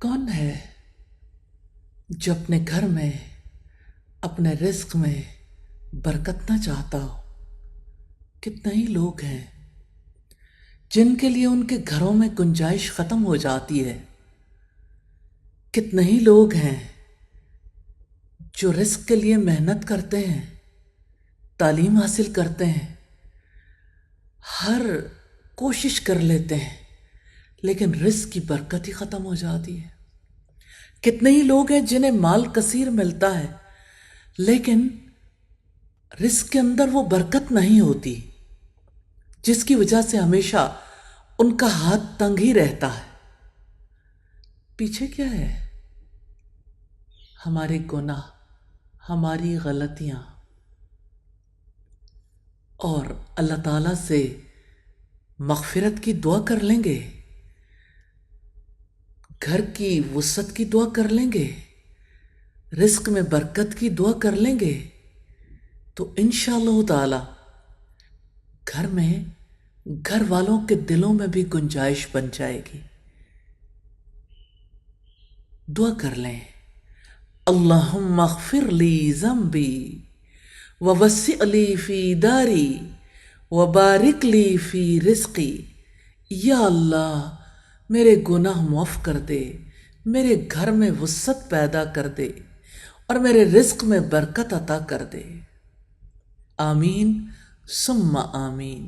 کون ہے جو اپنے گھر میں اپنے رزق میں برکت نہ چاہتا ہو؟ کتنے ہی لوگ ہیں جن کے لیے ان کے گھروں میں گنجائش ختم ہو جاتی ہے. کتنے ہی لوگ ہیں جو رزق کے لیے محنت کرتے ہیں، تعلیم حاصل کرتے ہیں، ہر کوشش کر لیتے ہیں، لیکن رزق کی برکت ہی ختم ہو جاتی ہے. کتنے ہی لوگ ہیں جنہیں مال کثیر ملتا ہے، لیکن رزق کے اندر وہ برکت نہیں ہوتی، جس کی وجہ سے ہمیشہ ان کا ہاتھ تنگ ہی رہتا ہے. پیچھے کیا ہے؟ ہمارے گناہ، ہماری غلطیاں. اور اللہ تعالیٰ سے مغفرت کی دعا کر لیں گے، گھر کی وسعت کی دعا کر لیں گے، رزق میں برکت کی دعا کر لیں گے، تو انشاءاللہ تعالی گھر میں، گھر والوں کے دلوں میں بھی گنجائش بن جائے گی. دعا کر لیں، اللہم اغفر لی ذنبی ووسع لی فی داری وبارک لی فی رزقی. یا اللہ میرے گناہ معاف کر دے، میرے گھر میں وسعت پیدا کر دے اور میرے رزق میں برکت عطا کر دے. آمین ثم آمین.